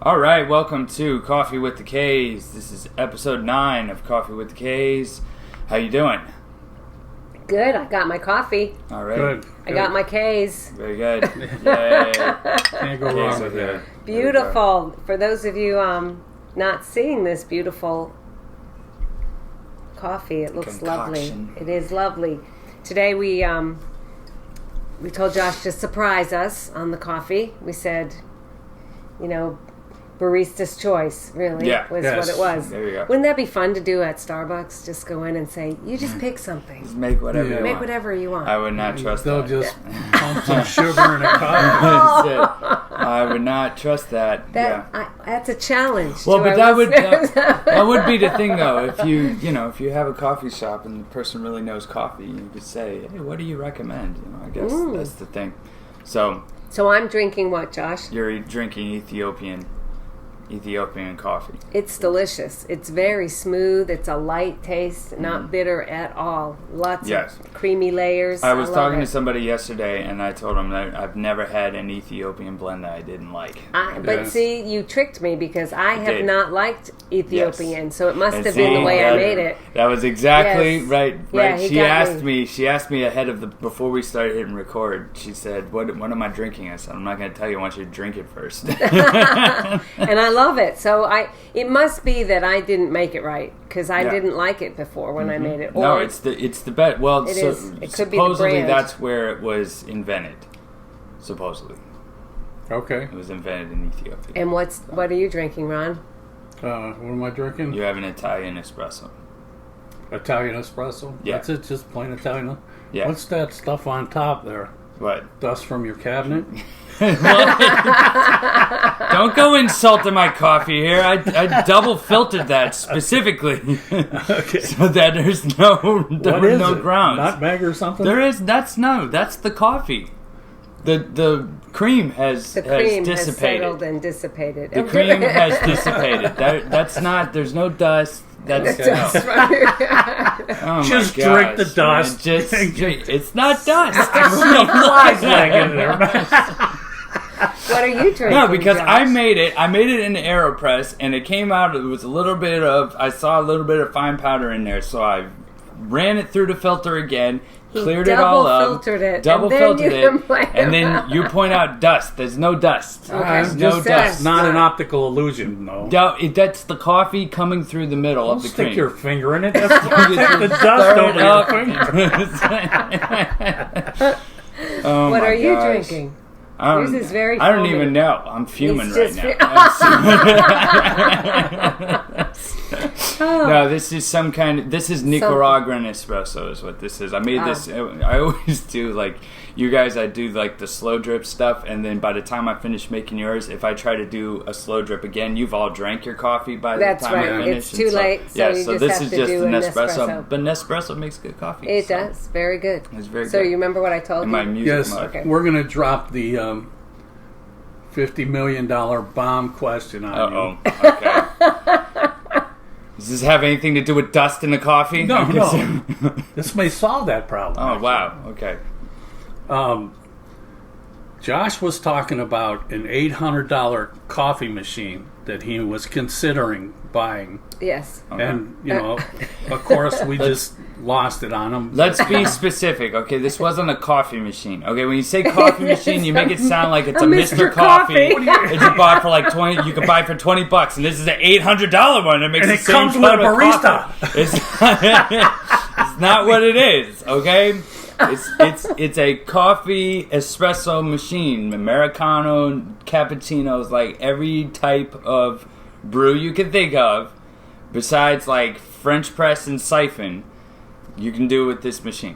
All right, welcome to Coffee with the Kays. This is episode 9 of Coffee with the Kays. How you doing? Good. I got my coffee. All right. Good. I got my Kays. Very good. Yay. Can't go wrong with that. Beautiful. For those of you not seeing this beautiful coffee, it looks Concoction. lovely. It is lovely. Today we told Josh to surprise us on the coffee. We said, barista's choice, really, was Yes. what it was. There you go. Wouldn't that be fun to do at Starbucks? Just go in and say, you just pick something. Just make whatever you Make want. whatever you want. I would not trust They'll that. just pump some sugar in a cup. That's it. I would not trust that. That's a challenge. Well, to but our that listeners. would be the thing, though. If you have a coffee shop and the person really knows coffee, you could say, "Hey, what do you recommend?" I guess that's the thing. So I'm drinking what, Josh? you're drinking Ethiopian coffee. It's delicious. It's very smooth. It's a light taste, not bitter at all. Lots Yes. of creamy layers. I was love talking it. to somebody yesterday, and I told them that I've never had an Ethiopian blend that I didn't like. But Yes. see, you tricked me because I have did. not liked Ethiopian, Yes. so it must And have been the see, way I made it. That was exactly Yes. right. Yeah, he She got asked me. me. She asked me ahead of before we started hitting record. She said, "What am I drinking?" I said, "I'm not going to tell you. I want you to drink it first." And I love it. So it must be that I didn't make it right because I Yeah. didn't like it before when I made it. No, Or it's the best. Well, It so is. It could be the supposedly brand. that's where it was invented. Supposedly, Okay. it was invented in Ethiopia. And what are you drinking, Ron? What am I drinking? You have an Italian espresso. Italian espresso? Yeah. That's it, just plain Italian? Yeah. What's that stuff on top there? What? Dust from your cabinet? Don't go insulting my coffee here. I double filtered that specifically, Okay. so that there's no What is it? grounds. Nutmeg or something? That's the coffee. The cream has The cream has dissipated. settled and dissipated. The cream has dissipated. That's not. There's no dust. That's Okay. That's right. oh Just my drink the gosh, dust. man. It's not dust. No flies leg in there. What are you drinking? No, because Josh? I made it in the AeroPress, and it came out. It was I saw a little bit of fine powder in there, so I ran it through the filter again, cleared it all up, Double-filtered it, double and then filtered you it, complain and then about you point out dust. There's no dust. There's no Just dust. not an optical illusion, no. That's the coffee coming through the middle Don't of the stick cream. your finger in it. That's take the dust over your finger. Oh What my are you gosh. drinking? I don't- Yours is very I don't foamy. even know. I'm fuming It's right just now. No, this is this is Nicaraguan espresso is what this is. I made this, I always do, like, you guys, I do, like, the slow drip stuff, and then by the time I finish making yours, if I try to do a slow drip again, you've all drank your coffee by That's the time right. I finish. It's too and late, so you so just this have is to just do an an espresso. espresso. But Nespresso makes good coffee. It so. does. Very good. It's very So good. you remember what I told In you? my music Yes, mug. Okay. we're going to drop the $50 million bomb question on you. Okay. Does this have anything to do with dust in the coffee? No. This may solve that problem. Oh, wow. Okay. Josh was talking about an $800 coffee machine that he was considering buying. Yes. And, of course, we just lost it on him. Let's be specific, okay? This wasn't a coffee machine, okay? When you say coffee machine, you make it sound like it's a Mr. Coffee that you bought for like $20. You could buy for $20, and this is an $800 one. That makes And the it same comes with a kind of barista. coffee. It's not what it is, okay? It's a coffee espresso machine, Americano, cappuccinos, like every type of brew you can think of, besides like French press and siphon. You can do with this machine.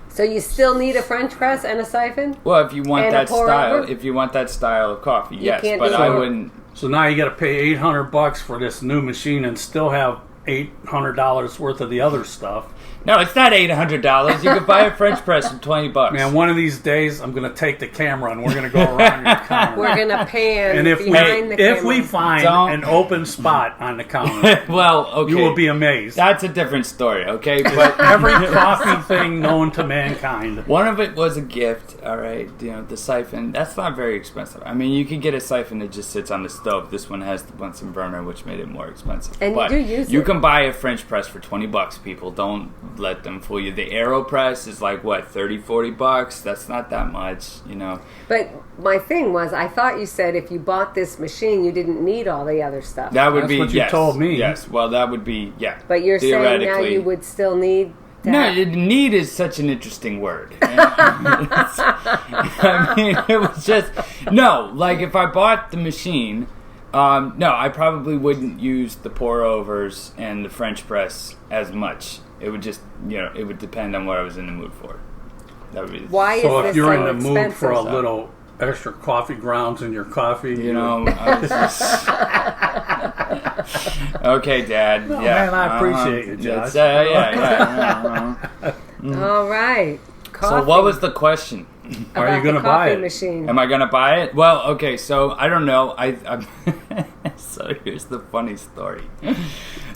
So you still need a French press and a siphon? Well, if you want And a that style, pour-over? of coffee, yes. can't But do I it. wouldn't. So now you got to pay $800 for this new machine and still have $800 worth of the other stuff. No, it's not $800. You can buy a French press for $20. Man, one of these days I'm going to take the camera and we're going to go around your counter. We're going to pan And if behind the camera. we find an open spot on the counter, well, okay, you will be amazed. That's a different story, okay? But every coffee thing known to mankind. One of it was a gift, all right. You know, the siphon, that's not very expensive. I mean, you can get a siphon that just sits on the stove. This one has the Bunsen burner, which made it more expensive. And but you do use you it. can buy a French press for $20, people. Don't let them fool you. The AeroPress is like, what, $30-$40? That's not that much, you know. But my thing was, I thought you said if you bought this machine, you didn't need all the other stuff. That would That's be, what you yes. told me. Yes, well, that would be, yeah. But you're saying now theoretically. you would still need to No, have- need is such an interesting word. I mean, it was just no. Like if I bought the machine, no, I probably wouldn't use the pour overs and the French press as much. It would just, it would depend on what I was in the mood for. That would be Why So is if this you're so in the mood for a expensive? little extra coffee grounds in your coffee, I was just... Okay, Dad. No, yeah, man, I appreciate you, Josh. It's, yeah. All right. Coffee. So what was the question? Are About you going the to buy coffee it? machine? Am I gonna buy it? Well, okay, so I don't know. I'm so here's the funny story.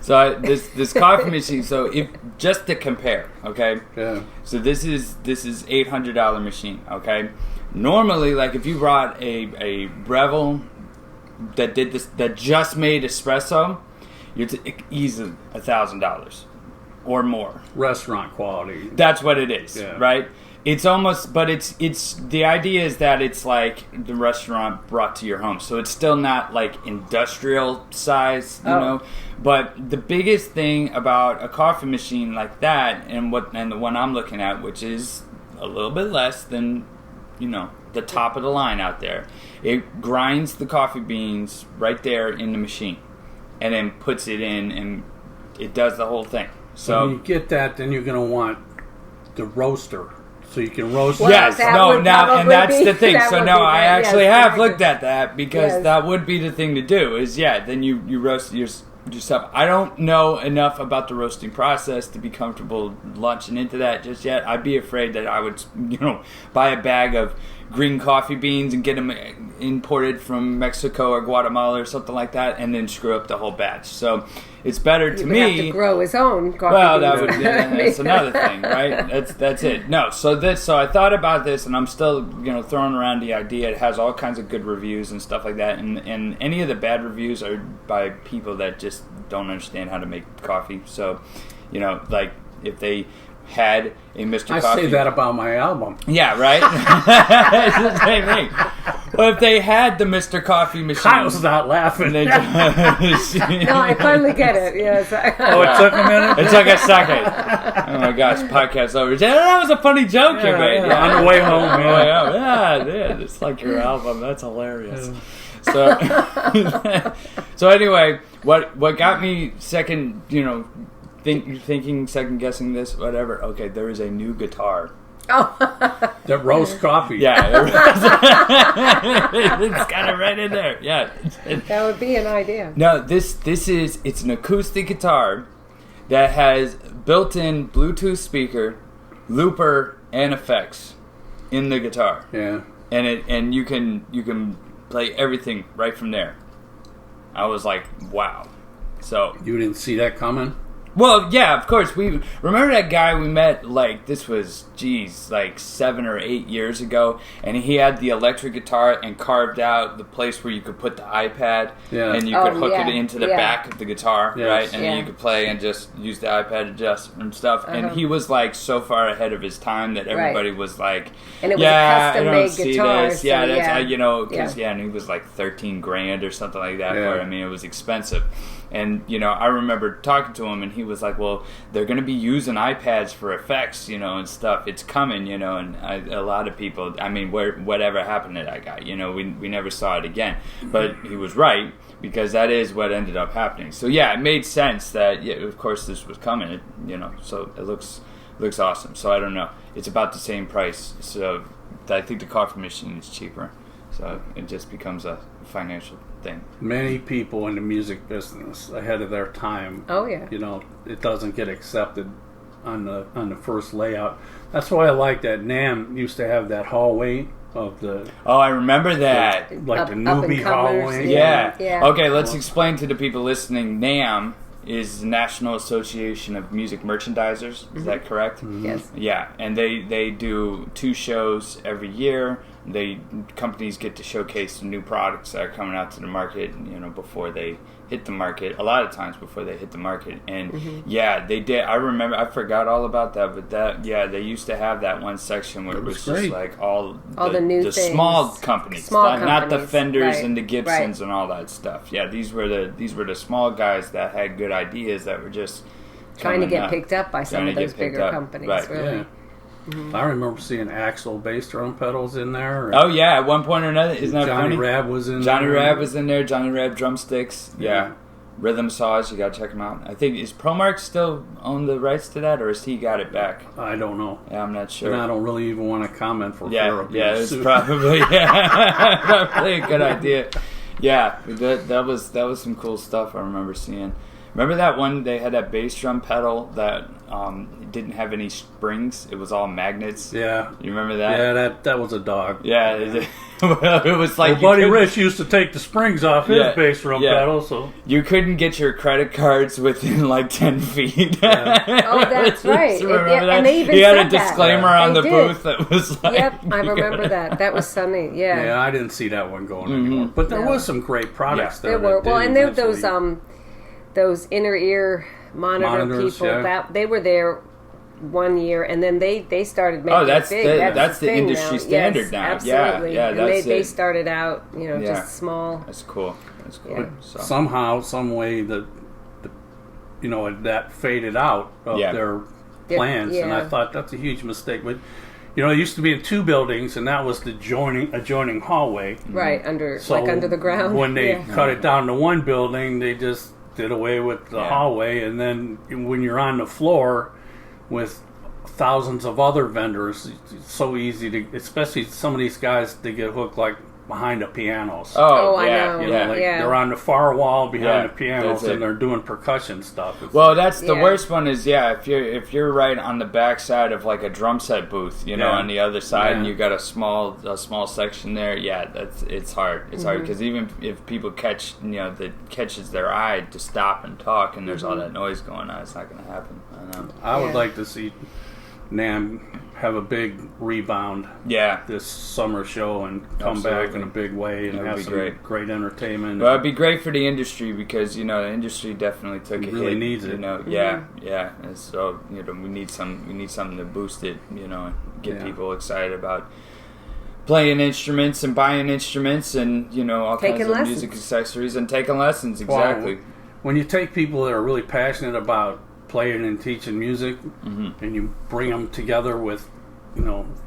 So this coffee machine. So if just to compare, okay. Yeah. So this is $800 machine, okay. Normally, like if you brought a Breville that did this, that just made espresso, you're easily $1,000 or more. Restaurant quality. That's what it is, Yeah. right? It's almost, but it's the idea is that it's like the restaurant brought to your home, so it's still not like industrial size, you know. But the biggest thing about a coffee machine like that, and the one I'm looking at, which is a little bit less than, the top of the line out there, it grinds the coffee beans right there in the machine, and then puts it in, and it does the whole thing. So when you get that, then you're going to want the roaster. So you can roast. Well, yes, that no, would now, and probably that's be- the thing. that So would no, be I that, actually yes, have very looked at that because Yes. that would be the thing to do. Is then you roast your stuff. I don't know enough about the roasting process to be comfortable launching into that just yet. I'd be afraid that I would, buy a bag of green coffee beans and get them imported from Mexico or Guatemala or something like that, and then screw up the whole batch. So it's better to He would me. have to grow his own coffee Well, that beans. would that's another thing, right? That's it. No, so I thought about this, and I'm still throwing around the idea. It has all kinds of good reviews and stuff like that, and any of the bad reviews are by people that just don't understand how to make coffee. So, like if they had a Mr. I Coffee. say that about my album. Yeah, right. It's the same thing. Well, if they had the Mr. Coffee machine, Kyle's not laughing. they No, I finally get it. Yes. Oh, it took a minute? It took a second. Oh my gosh, podcast over. That was a funny joke you made. Yeah. On the way home, On the yeah. way home. Yeah, it's like your album. That's hilarious. So, so anyway, what got me second, thinking, second guessing this, whatever. Okay, there is a new guitar. That roast coffee. Yeah, it's kind of right in there. Yeah. That would be an idea. No, it's an acoustic guitar that has built-in Bluetooth speaker, looper, and effects in the guitar. Yeah. And you can play everything right from there. I was like, wow. So You didn't see that coming? well, yeah, of course. We remember that guy we met. Like this was, 7 or 8 years ago, and he had the electric guitar and carved out the place where you could put the iPad, Yeah. and you Oh, could hook yeah, it into the yeah. back of the guitar, Yes. right? And then Yeah. you could play and just use the iPad to adjust and stuff. And Uh-huh. he was like so far ahead of his time that everybody was like, And it was a "Yeah, I custom-made don't see guitar, this. so Yeah, that's yeah. because and he was like $13,000 or something like that. Yeah. For it. I mean, it was expensive. And, I remember talking to him, and he was like, well, they're going to be using iPads for effects, and stuff. It's coming, and a lot of people, I mean, whatever happened to that guy, we never saw it again. But he was right, because that is what ended up happening. So, yeah, it made sense that, yeah, of course, this was coming, so it looks awesome. So, I don't know. It's about the same price. So, I think the coffee machine is cheaper. So, it just becomes a financial thing. Many people in the music business ahead of their time. Oh yeah. You know, it doesn't get accepted on the first layout. That's why I like that NAMM used to have that hallway of the Oh, I remember that. like Up- the up and newbie comers, hallway. Yeah. Yeah. Okay, let's explain to the people listening. NAMM is the National Association of Music Merchandisers. Is that correct? Yes. Yeah, and they do 2 shows every year. Companies get to showcase the new products that are coming out to the market, before they hit the market. A lot of times before they hit the market, and yeah, they did. I remember. I forgot all about that, but they used to have that one section where it was just great. like all the new the things. small companies, Small not the companies, Fenders right, and the Gibsons right. and all that stuff. Yeah, these were the small guys that had good ideas that were just Trying to coming get up. picked up by some Trying of to those get picked bigger up. companies. Right. Really. Yeah. I remember seeing Axel bass drum pedals in there. Oh yeah, at one point or another, isn't that Johnny funny? Rab was in Johnny there. Rab was in there. Johnny Rab drumsticks. Yeah. Yeah. Rhythm Saws. You gotta check him out. I think is ProMark still own the rights to that, or has he got it back? I don't know. Yeah, I'm not sure. And I don't really even want to comment for fear Yeah, of being it's sued. probably probably a good idea. Yeah, that was some cool stuff I remember seeing. Remember that one? They had that bass drum pedal that didn't have any springs. It was all magnets. Yeah. You remember that? Yeah, that was a dog. Yeah. Well, it was like Well, Buddy you couldn't- Rich used to take the springs off his Yeah, bass drum yeah. pedal, so You couldn't get your credit cards within like 10 feet. Oh, that's right. Remember Yeah, that? and they even he had a said that. disclaimer on They the did. booth that was like... Yep, I remember that. That was sunny. Yeah. yeah, I didn't see that one going anymore. But there No. was some great products Yeah. there. There were that well, did and there eventually- those inner ear Monitors, people yeah. that they were there one year, and then they started making Oh, that's it big. that's the thing industry now. standard Yes, now. Absolutely. Yeah, and that's they it. started out, Yeah. just small. That's cool. That's cool. Yeah. So. somehow, some way, that faded out of Yeah. their Yeah, plans, and I yeah. thought that's a huge mistake. But it used to be in 2 buildings, and that was the adjoining hallway. Right under So under the ground. when they Yeah. cut it down to 1 building, they just did away with the Yeah. hallway, and then when you're on the floor with thousands of other vendors, it's so easy to, especially some of these guys, they get hooked like behind the pianos. Oh, I yeah, know. yeah. Like Yeah. they're on the far wall behind Yeah, the pianos, that's it. and they're doing percussion stuff. It's- Well, that's the Yeah. worst one. Is if you're right on the back side of like a drum set booth, Yeah. on the other side, and Yeah. you got a small section there. Yeah, it's hard. It's hard because even if people catch that catches their eye to stop and talk, and there's all that noise going on, it's not going to happen. I know. I would Yeah. like to see NAMM have a big rebound Yeah. this summer show and come back Absolutely. in a big way and That would have be some great. entertainment. Well, it'd be great for the industry because the industry definitely took a Really hit. needs it. Yeah. And so we need something to boost it. And get Yeah. people excited about playing instruments and buying instruments and all Taking kinds of lessons. music accessories and taking lessons. Well, Exactly. when you take people that are really passionate about playing and teaching music, and you bring them together with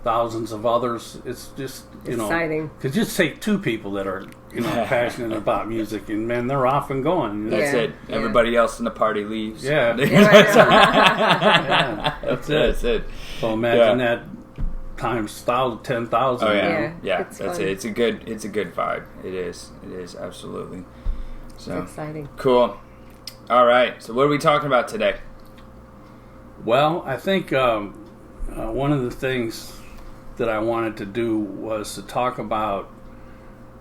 thousands of others, it's just Exciting. Because just take 2 people that are passionate about music, and man, they're off and going. That's Yeah, it. yeah. Everybody else in the party leaves. Yeah. Yeah, That's That's it. it. So imagine that times 10,000. Oh Yeah, yeah. it's That's fun. it. It's a good vibe. It is absolutely. So It's exciting. cool. All right. So what are we talking about today? Well, I think one of the things that I wanted to do was to talk about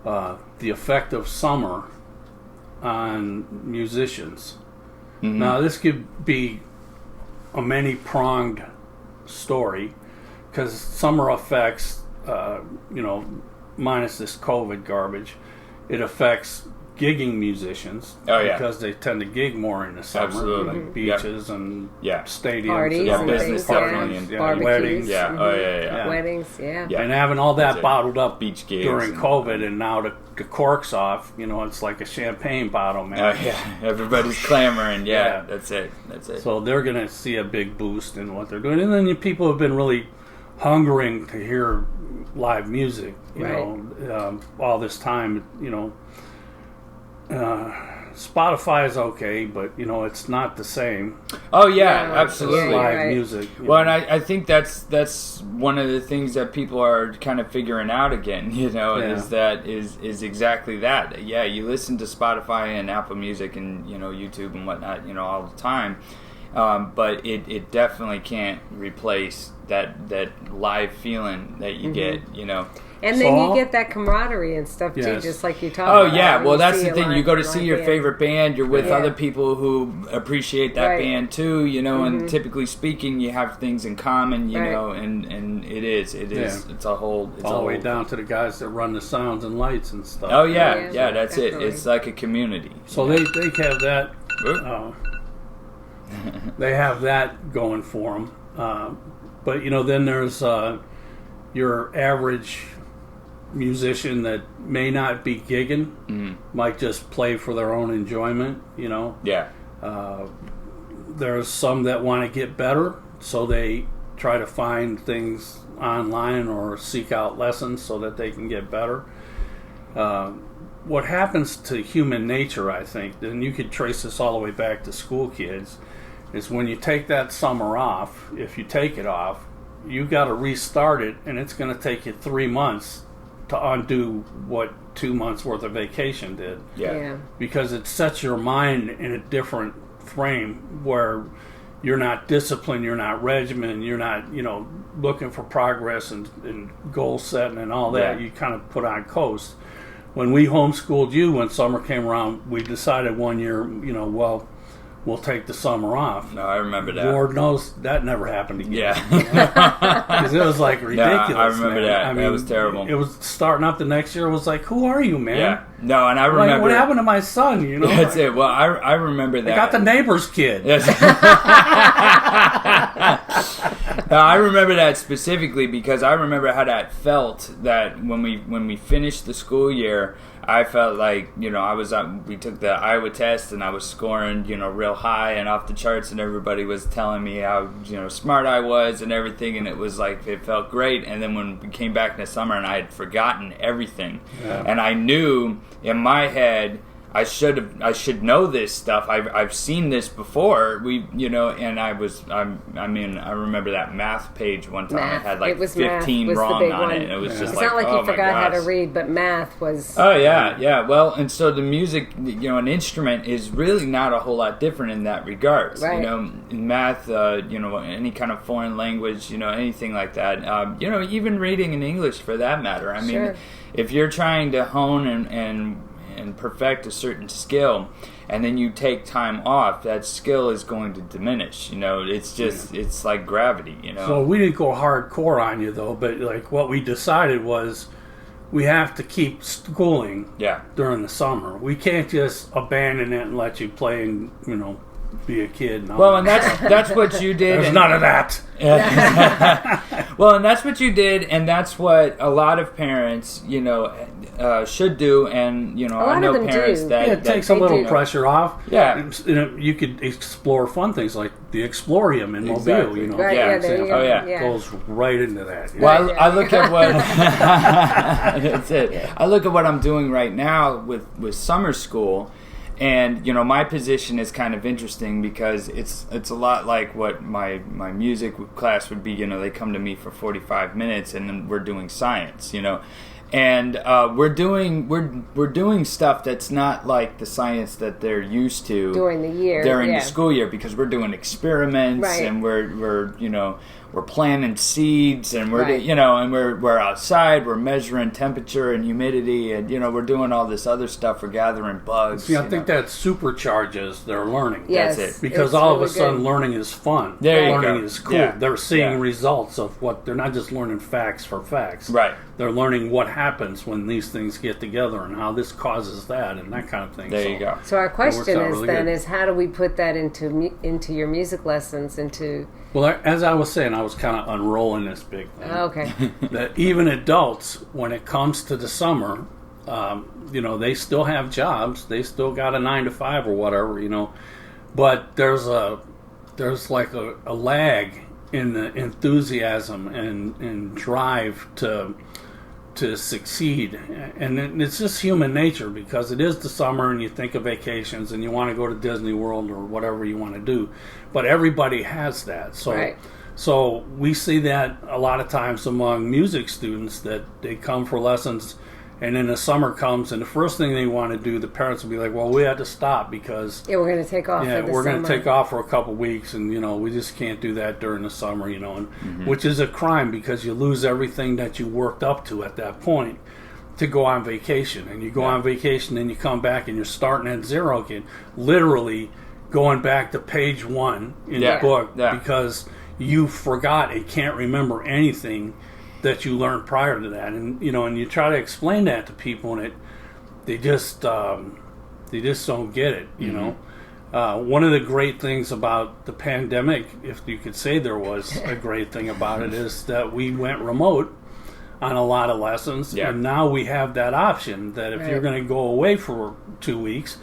the effect of summer on musicians. Now, this could be a many-pronged story because summer affects, minus this COVID garbage, it affects gigging musicians because they tend to gig more in the summer, Absolutely. like beaches and Yeah. stadiums, Parties and Yeah, all and that business things, definitely, and barbecues. weddings. Yeah. Oh yeah. Yeah. Weddings, yeah. Yeah. And having all that That's it. bottled up Beach gigs during and- COVID, and now the cork's off, it's like a champagne bottle, man. Oh yeah. Everybody's clamoring. Yeah. Yeah. That's it. That's it. So they're going to see a big boost in what they're doing. And then people have been really hungering to hear live music, Right. all this time, Spotify is okay, but it's not the same Oh yeah, Yeah, absolutely. yeah, live right. music. Well, and I think that's one of the things that people are kind of figuring out again, is exactly that. Yeah, you listen to Spotify and Apple Music and YouTube and whatnot, all the time, but it definitely can't replace that live feeling that you get, And then So- you get that camaraderie and stuff too, Yes. just like you talked Oh about. yeah, when well you that's see the a thing. live- You go to see live your band. favorite band. You're with Yeah. other people who appreciate that Right. band too. And typically speaking, you have things in common. Right. And it is. Yeah. It's a whole. It's all a the way whole- down to the guys that run the sounds and lights and stuff. Oh yeah, Yeah, yeah. That's definitely. it. It's like a community. So they have that. Oop. They have that going for them. But then there's your average musician that may not be gigging, might just play for their own enjoyment. Yeah. There's some that want to get better, so they try to find things online or seek out lessons so that they can get better. What happens to human nature, I think, and you could trace this all the way back to school kids, is when you take that summer off, if you take it off, you got to restart it, and it's going to take you 3 months to undo what 2 months worth of vacation did. Yeah. Because it sets your mind in a different frame where you're not disciplined, you're not regimented, you're not looking for progress and goal setting and all that. Yeah. You kind of put on coast. When we homeschooled you, when summer came around, we decided one year, we'll take the summer off. No, I remember that. Lord knows that never happened again. Yeah. Because it was like ridiculous. I remember man. that. I That was terrible. It was starting up the next year. It was like, who are you, man? Yeah. No, and I Like, remember. what happened to my son? That's it. Well, I remember that. I got the neighbor's kid. Yes. I remember that specifically because I remember how that felt. That when we finished the school year, I felt like I was we took the Iowa test and I was scoring real high and off the charts, and everybody was telling me how smart I was and everything, and it was like it felt great. And then when we came back in the summer and I had forgotten everything, and I knew in my head I should know this stuff. I've seen this before. And I remember that math page one time. Math. It had like It was 15 math was the wrong big on one. it, and it was just It's like, not like oh you my forgot how to gosh. read, but math was. Oh yeah. Well, and so the music, an instrument is really not a whole lot different in that regard. Right. In math, any kind of foreign language, anything like that. Even reading in English for that matter. I mean, Sure. if you're trying to hone and perfect a certain skill, and then you take time off, that skill is going to diminish. It's just it's like gravity. So we didn't go hardcore on you though, but like what we decided was we have to keep schooling Yeah. during the summer. We can't just abandon it and let you play and be a kid. And all Well, that. and that's what you did. There's and- none of that. Well, and that's what you did, and that's what a lot of parents, should do. And I lot of know them parents do. that It takes they a little do. pressure off. Yeah. You could explore fun things like the Explorium in Exactly. Mobile. Right, Yeah. yeah, there you go. Oh, yeah. Yeah. Goes right into that. Well, Right, I yeah. look at what that's it. I look at what I'm doing right now with summer school, and my position is kind of interesting because it's a lot like what my music class would be. They come to me for 45 minutes, and then we're doing science. And we're doing stuff that's not like the science that they're used to During the year, during yeah. the school year, because we're doing experiments Right. and we're planting seeds, and we're Right. and we're outside, we're measuring temperature and humidity, and we're doing all this other stuff, we're gathering bugs. See, I think that supercharges their learning. Yes, That's it. Because it's all of really a sudden good. learning is fun. There you learning go. is cool. Yeah. They're seeing Yeah. results of what they're not just learning facts for facts. Right. They're learning what happens when these things get together and how this causes that and that kind of thing. There you go. So our question out is really then good. is how do we put that into your music lessons Well, as I was saying, I was kind of unrolling this big thing. okay. That even adults, when it comes to the summer, they still have jobs. They still got a 9 to 5 or whatever, But there's like a lag in the enthusiasm and drive to to succeed. And it's just human nature, because it is the summer and you think of vacations and you want to go to Disney World or whatever you want to do. But everybody has that. So, Right. so we see that a lot of times among music students, that they come for lessons and then the summer comes and the first thing they want to do, the parents will be like, well, we had to stop because Yeah, we're going to take off for the we're summer. going to take off for a couple weeks, and we just can't do that during the summer, and which is a crime, because you lose everything that you worked up to at that point to go on vacation. And you go on vacation and you come back and you're starting at zero again, literally going back to page 1 in the book, because you forgot and can't remember anything that you learned prior to that. And and you try to explain that to people, and they just don't get it. One of the great things about the pandemic, if you could say there was a great thing about it, is that we went remote on a lot of lessons, and now we have that option that if you're going to go away for 2 weeks,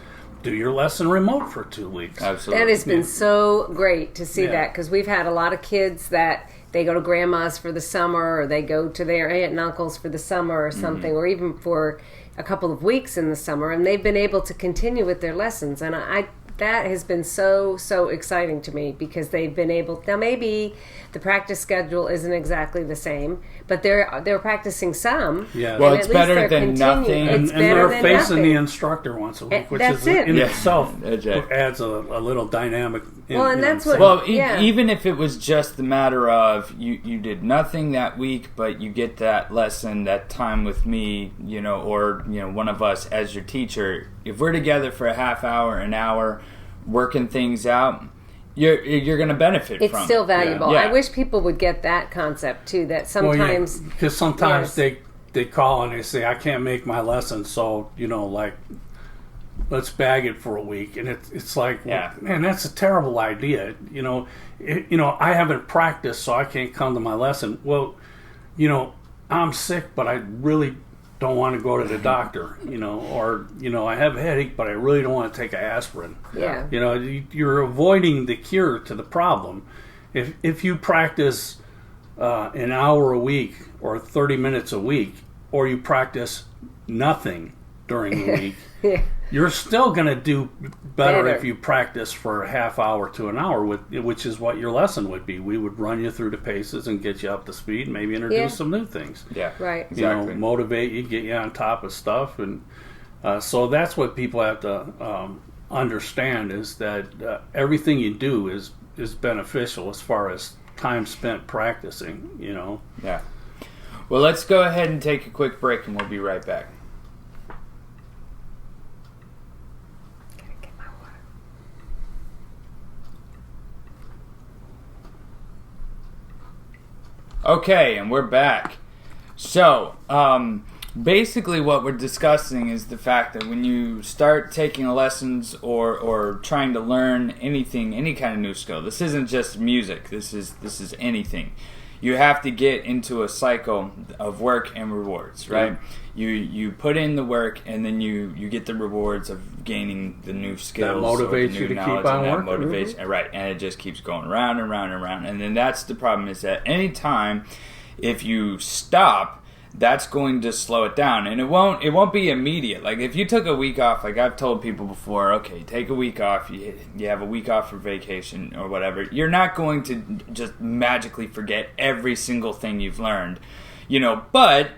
do your lesson remote for 2 weeks. Absolutely. That has been so great to see that, because we've had a lot of kids that they go to grandma's for the summer, or they go to their aunt and uncle's for the summer or something, or even for a couple of weeks in the summer, and they've been able to continue with their lessons. And that has been so exciting to me, because they've been able. Now maybe the practice schedule isn't exactly the same, but they're practicing some. Yeah. Well, and it's at least better they're than continuing. nothing. It's And better they're than facing nothing. the instructor once a week, which That's is it. in Yeah. itself That's right. adds a little dynamic. Well, and that's what- Well, Yeah. even if it was just the matter of you did nothing that week, but you get that lesson, that time with me, or one of us as your teacher. If we're together for a half hour, an hour, working things out, you're going to benefit It's from still it. valuable. Yeah. I wish people would get that concept too. That sometimes, because sometimes Yes. they call and they say, I can't make my lesson, so let's bag it for a week. And it's like, Yeah. man, that's a terrible idea. I haven't practiced, so I can't come to my lesson. Well, I'm sick, but I really don't want to go to the doctor, or I have a headache, but I really don't want to take an aspirin. yeah, You're avoiding the cure to the problem. If you practice an hour a week or 30 minutes a week, or you practice nothing during the week, yeah. you're still going to do better Better. if you practice for a half hour to an hour, which is what your lesson would be. We would run you through the paces and get you up to speed, and maybe introduce Yeah. some new things. Yeah, Right. exactly. Motivate you, get you on top of stuff. And so that's what people have to understand, is that everything you do is beneficial as far as time spent practicing, Yeah. Well, let's go ahead and take a quick break, and we'll be right back. Okay, and we're back. So, basically what we're discussing is the fact that when you start taking lessons or trying to learn anything, any kind of new skill, this isn't just music, this is anything. You have to get into a cycle of work and rewards, right? You put in the work, and then you get the rewards of gaining the new skills. That motivates or the new you to keep knowledge, on and that working. motivates, right? And it just keeps going round and round and round. And then that's the problem, is that any time if you stop, that's going to slow it down, and it won't be immediate. Like if you took a week off, like I've told people before, okay, take a week off. You have a week off for vacation or whatever. You're not going to just magically forget every single thing you've learned, but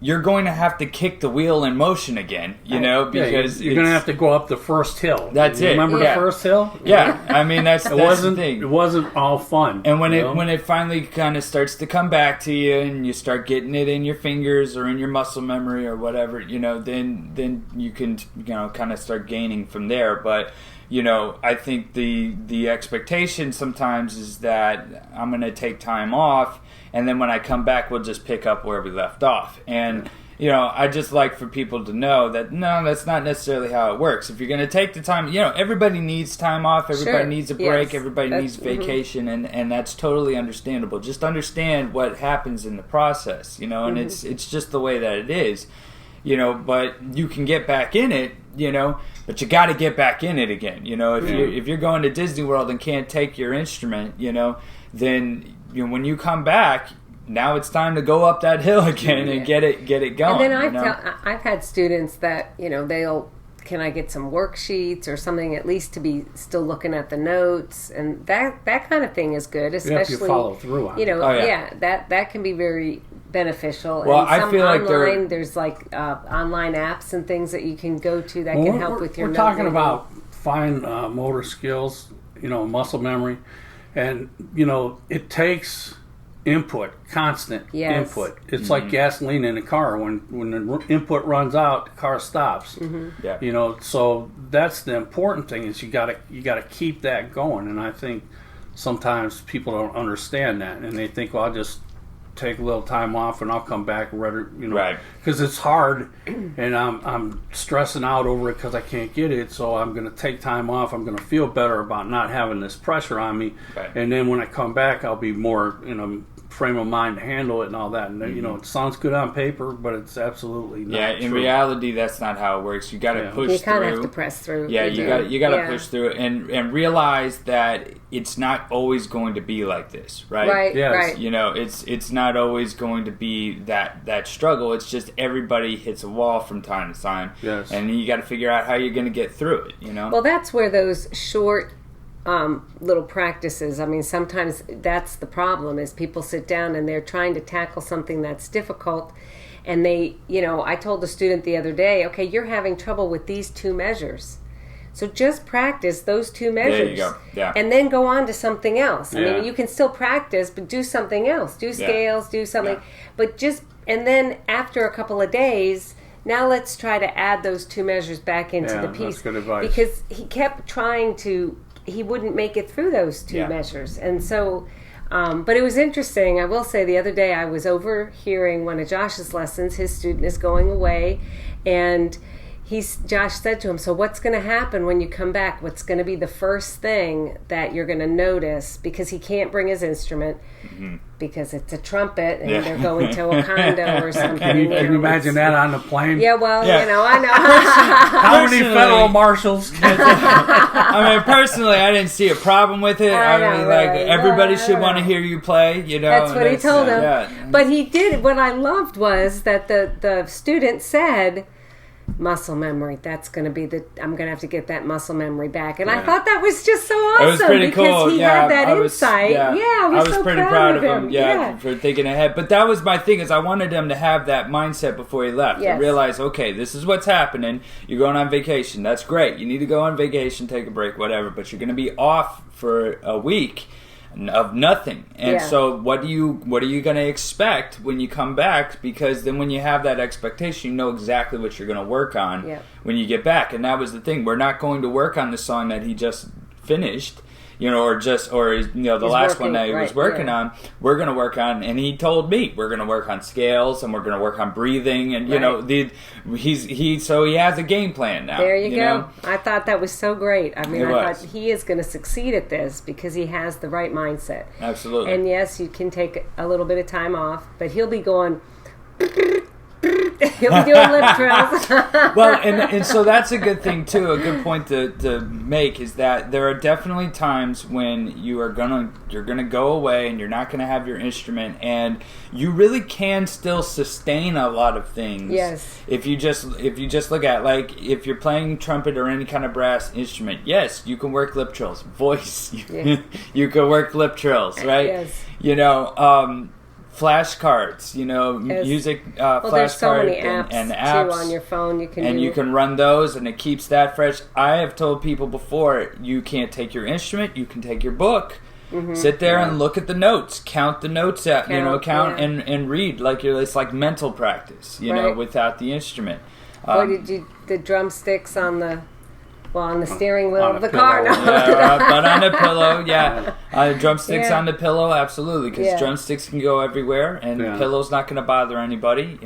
you're going to have to kick the wheel in motion again, because you're going to have to go up the first hill. That's You it. Remember Yeah. the first hill? Yeah, I mean that's It the thing. It wasn't all fun. And when it finally kind of starts to come back to you, and you start getting it in your fingers or in your muscle memory or whatever, then you can kind of start gaining from there. But I think the expectation sometimes is that I'm going to take time off, and then when I come back, we'll just pick up where we left off. And I just like for people to know that no, that's not necessarily how it works. If you're going to take the time, everybody needs time off. Everybody Sure. needs a break. Yes. Everybody needs That's- vacation, and that's totally understandable. Just understand what happens in the process, and it's just the way that it is, But you can get back in it, but you got to get back in it again, If you're going to Disney World and can't take your instrument, then when you come back, now it's time to go up that hill again and get it going. And then I've had students that, can I get some worksheets or something at least to be still looking at the notes, and that kind of thing is good, especially if you follow through on it. That can be very beneficial. Well, and I feel like there's like online apps and things that you can go to that can help with your. We're talking about fine motor skills, muscle memory, and it takes constant input. It's like gasoline in a car. When the input runs out, the car stops. Yeah. So that's the important thing, is you gotta keep that going. And I think sometimes people don't understand that, and they think, well, I'll just take a little time off and I'll come back rather, right, because it's hard and I'm stressing out over it because I can't get it, so I'm going to take time off. I'm going to feel better about not having this pressure on me, right. And then when I come back, I'll be more frame of mind to handle it and all that. And it sounds good on paper, but it's absolutely not. Yeah, in true. reality, that's not how it works. You got to push through. You kind of have to press through. Yeah, you got to push through and realize that it's not always going to be like this, right? Right. Yes. Right. It's not always going to be that struggle. It's just everybody hits a wall from time to time. Yes. And you got to figure out how you're going to get through it. Well, that's where those short little practices, sometimes that's the problem, is people sit down and they're trying to tackle something that's difficult, and they, I told a student the other day, okay, you're having trouble with these 2 measures, so just practice those 2 measures. There you go. Yeah. And then go on to something else. Yeah. You can still practice, but do something else. Do scales, do something. Yeah. But and then after a couple of days, now let's try to add those 2 measures back into the piece. That's good advice. Because he kept trying to, he wouldn't make it through those 2 measures. And so, but it was interesting. I will say, the other day I was overhearing one of Josh's lessons. His student is going away, and Josh said to him, so what's going to happen when you come back? What's going to be the first thing that you're going to notice? Because he can't bring his instrument, because it's a trumpet, and they're going to a condo or something. Can you imagine that on the plane? Yeah, well, I know. How many federal marshals? Personally, I didn't see a problem with it. Everybody should want to hear you play. That's what he told him. Yeah. But he did. What I loved was that the student said, muscle memory, that's going to be I'm going to have to get that muscle memory back. And I thought that was just so awesome. It was pretty because cool. He had that insight. I was so pretty proud of him. For thinking ahead. But that was my thing, is I wanted him to have that mindset before he left. Yes. To realize, okay, this is what's happening. You're going on vacation. That's great. You need to go on vacation, take a break, whatever. But you're going to be off for a week of nothing. And so what are you going to expect when you come back? Because then when you have that expectation, you know exactly what you're going to work on when you get back. And that was the thing. We're not going to work on the song that he just finished, the last one that he was working on. We're going to work on, and he told me, we're going to work on scales, and we're going to work on breathing, and so he has a game plan now. There you go. I thought that was so great. I thought he is going to succeed at this because he has the right mindset. Absolutely. And yes, you can take a little bit of time off, but he'll be going. He'll be doing lip trills. Well, and so that's a good thing too. A good point to make is that there are definitely times when you're gonna go away and you're not gonna have your instrument, and you really can still sustain a lot of things. Yes. If you just look at, like, if you're playing trumpet or any kind of brass instrument, yes, you can work lip trills. Voice, you can work lip trills, right? Yes. Flashcards, music flashcards and apps too on your phone. You can run those, and it keeps that fresh. I have told people before, you can't take your instrument, you can take your book, sit there and look at the notes, count the notes out, and read it's like mental practice, without the instrument. Or the drumsticks on the steering wheel of the car. But on the pillow, drumsticks on the pillow, absolutely, because drumsticks can go everywhere, and the pillow's not going to bother anybody,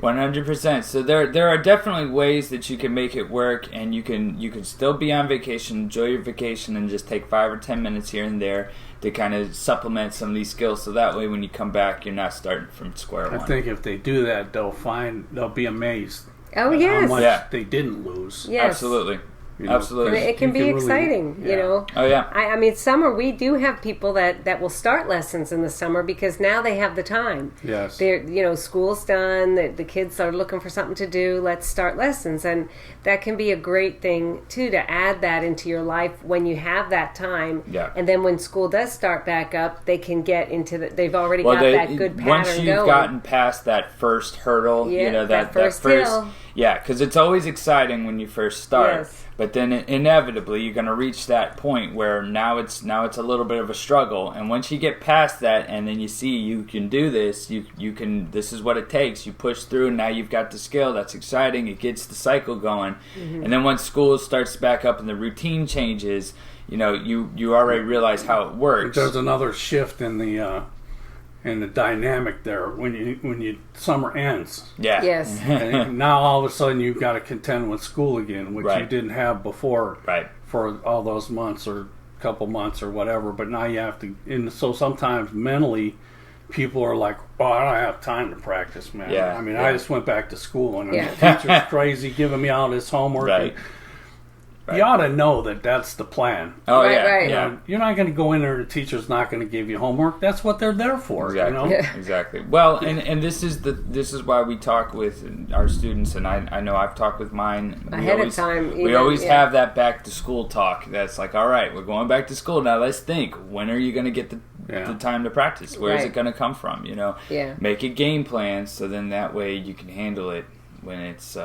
100%. So there are definitely ways that you can make it work, and you can still be on vacation, enjoy your vacation, and just take 5 or 10 minutes here and there to kind of supplement some of these skills, so that way when you come back, you're not starting from square one. I think if they do that, they'll be amazed. Oh, yes. How much they didn't lose. Yes. Absolutely. Absolutely. It can be really, exciting, you know. Oh, yeah. I mean, summer, we do have people that will start lessons in the summer because now they have the time. Yes. They're, you know, school's done, the kids are looking for something to do, let's start lessons. And that can be a great thing, too, to add that into your life when you have that time. Yeah. And then when school does start back up, they can get into they've already got that good pattern once you've going. gotten past that first hurdle, Yeah, you know, that first hill. Yeah, because it's always exciting when you first start. Yes. But then inevitably you're going to reach that point where now it's a little bit of a struggle. And once you get past that, and then you see you can do this, you can. This is what it takes. You push through, and now you've got the skill. That's exciting. It gets the cycle going. Mm-hmm. And then once school starts back up and the routine changes, you know, you already realize how it works. There's another shift in the dynamic there when you summer ends. Yeah. Yes. And now all of a sudden you've got to contend with school again, which you didn't have before. Right. For all those months or couple months or whatever. But now you have to. And so sometimes mentally, people are like, "Oh, I don't have time to practice, man." Yeah. I mean, I just went back to school, and Yeah. the teacher's crazy giving me all this homework. Right. You ought to know that that's the plan. Oh Right, yeah. right. Yeah. You're not going to go in there, the teacher's not going to give you homework. That's what they're there for. Exactly. You know? Yeah. Exactly. Well, and this is why we talk with our students, and I know I've talked with mine Ahead of time, We even, always yeah. have that back to school talk. That's like, all right, we're going back to school now. Let's think. When are you going to get the time to practice? Where is Right. it going to come from? You know. Yeah. Make a game plan so then that way you can handle it when it's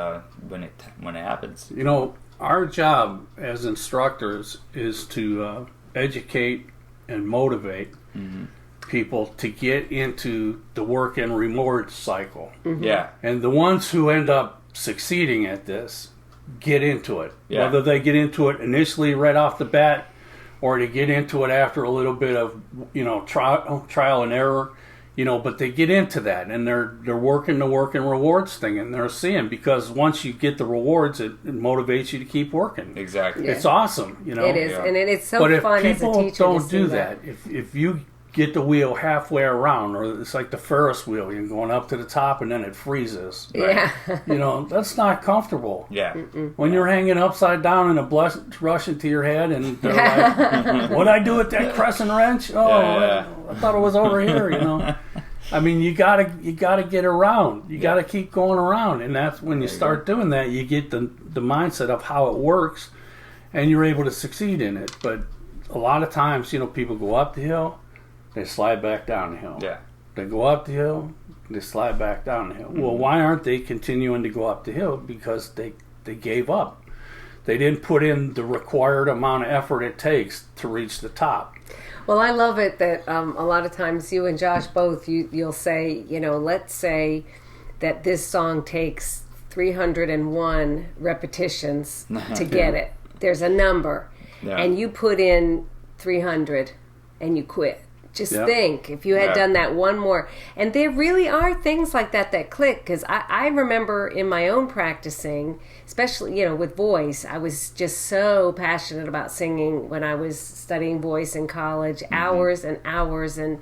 when it happens. You know, our job as instructors is to educate and motivate people to get into the work and reward cycle. Yeah. And the ones who end up succeeding at this get into it. Yeah. Whether they get into it initially right off the bat or they get into it after a little bit of, you know, trial and error, you know, but they get into that and they're working the work and rewards thing, and they're seeing, because once you get the rewards, it motivates you to keep working. Exactly. Yeah. It's awesome, you know. It is, and it's so But fun if as a people teacher don't to do see that, if you get the wheel halfway around, or it's like the Ferris wheel, you're going up to the top and then it freezes. Yeah. You know, that's not comfortable. Yeah. When you're hanging upside down and a blush rushing to your head, and they're like, "What'd I do with that crescent wrench? Oh, Yeah. I thought it was over here." You know, I mean, you gotta get around. You gotta keep going around, and that's when you start doing that. You get the mindset of how it works, and you're able to succeed in it. But a lot of times, you know, people go up the hill, they slide back down the hill. Yeah. They go up the hill, they slide back down the hill. Mm-hmm. Well, why aren't they continuing to go up the hill? Because they gave up. They didn't put in the required amount of effort it takes to reach the top. Well, I love it that a lot of times you and Josh both, you'll say, you know, let's say that this song takes 301 repetitions to get it. There's a number. Yeah. And you put in 300 and you quit. Just think, if you had done that one more. And there really are things like that click, because I remember in my own practicing, especially, you know, with voice, I was just so passionate about singing when I was studying voice in college, hours and hours, and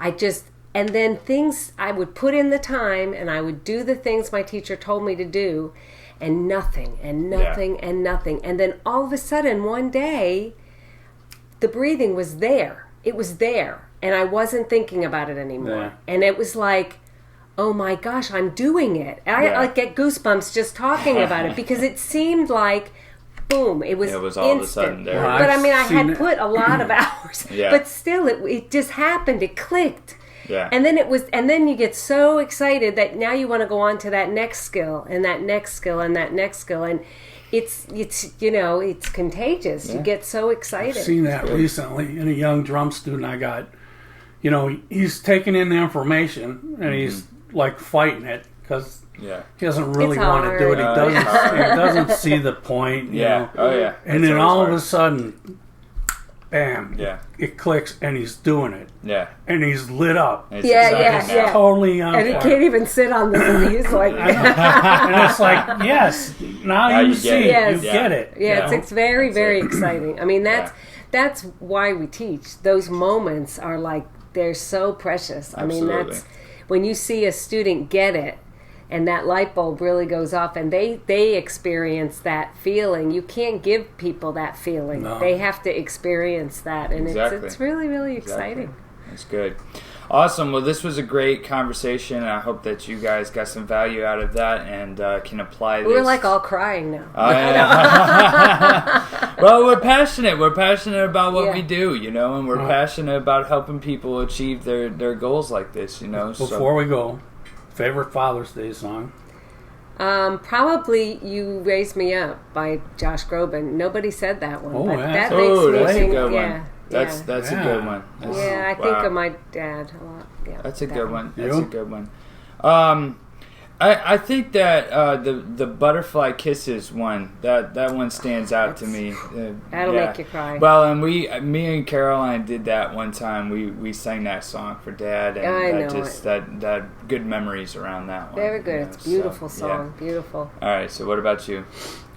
and then things, I would put in the time and I would do the things my teacher told me to do, and nothing, and nothing, and nothing. And then all of a sudden, one day, the breathing was there. It was there. And I wasn't thinking about it anymore. Yeah. And it was like, oh my gosh, I'm doing it. And I like get goosebumps just talking about it, because it seemed like, boom, it was all instant. of a sudden there. Well, But I I've mean, I seen had it. put a lot of hours. Yeah. But still, it just happened. It clicked. Yeah. And then you get so excited that now you want to go on to that next skill and that next skill and that next skill, and it's you know, it's contagious. You get so excited. I've seen that recently in a young drum student I got. You know, he's taking in the information and he's like fighting it because Yeah. he doesn't really It's want to do it. He hard. doesn't see the point. You Yeah. know? Oh yeah. And That's then always all of hard. a sudden, bam! Yeah. It clicks and he's doing it Yeah. and he's lit up. It's Yeah, exciting yeah, now. yeah. Totally on And he fire. can't even sit on this. He's like, And it's like, yes, now you you see, get it. Yes. you Yeah. get it. yeah, you know? it's very, That's very it. exciting. I mean, that's why we teach. Those moments are like, they're so precious. I mean, Absolutely. that's when you see a student get it. and that light bulb really goes off, and they experience that feeling. You can't give people that feeling. No. They have to experience that, and Exactly. it's really, really exciting. That's good. Awesome. Well, this was a great conversation. I hope that you guys got some value out of that and can apply this. We're like all crying now. Well, we're passionate. We're passionate about what Yeah. we do, and we're passionate about helping people achieve their goals like this, Before we go, favorite Father's Day song? Probably "You Raised Me Up" by Josh Groban. Nobody said that one, Oh, but yeah. that Oh, makes me that's a think. good one. Yeah, That's a good one. yeah. I think of my dad a lot. Yeah, That's a that good one. You? That's a good one. I think that the Butterfly Kisses one, that one stands out to me. That'll make you cry. Well, and me and Caroline did that one time. We sang that song for Dad, and I that know just that good memories around that one. Very good. It's a beautiful So, song. Beautiful. yeah. All right. So what about you?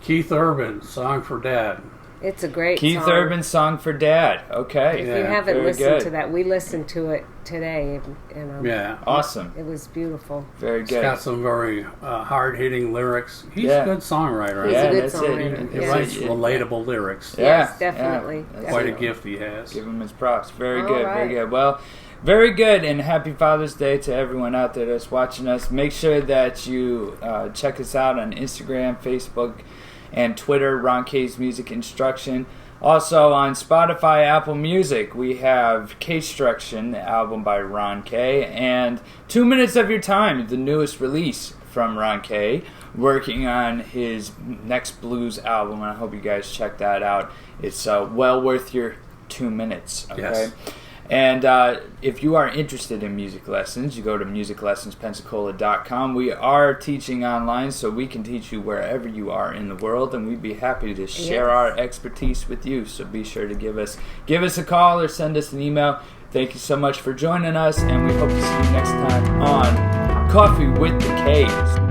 Keith Urban, Song for Dad. It's a great Keith song. Urban's Song for Dad. Okay. If Yeah, you haven't very listened good. to that, we listened to it today, and Yeah. Awesome. it was beautiful. Very He's good. got some very hard-hitting lyrics. He's Yeah. a good songwriter. He's I a think. good that's it. songwriter. He Yeah. writes Yeah. relatable lyrics. Yeah, Yes, definitely. yeah. That's Quite a it. gift he has. Give him his props. Very All good, right. very good. Well, very good, and happy Father's Day to everyone out there that's watching us. Make sure that you check us out on Instagram, Facebook, and Twitter, Ron Kaye's Music Instruction. Also on Spotify, Apple Music, we have K-Struction, the album by Ron Kaye, and 2 Minutes of Your Time, the newest release from Ron Kaye, working on his next blues album, and I hope you guys check that out. It's well worth your 2 minutes, okay? Yes. And if you are interested in music lessons, you go to musiclessonspensacola.com. We are teaching online, so we can teach you wherever you are in the world, and we'd be happy to share Yes. our expertise with you. So be sure to give us a call or send us an email. Thank you so much for joining us, and we hope to see you next time on Coffee with the Kays.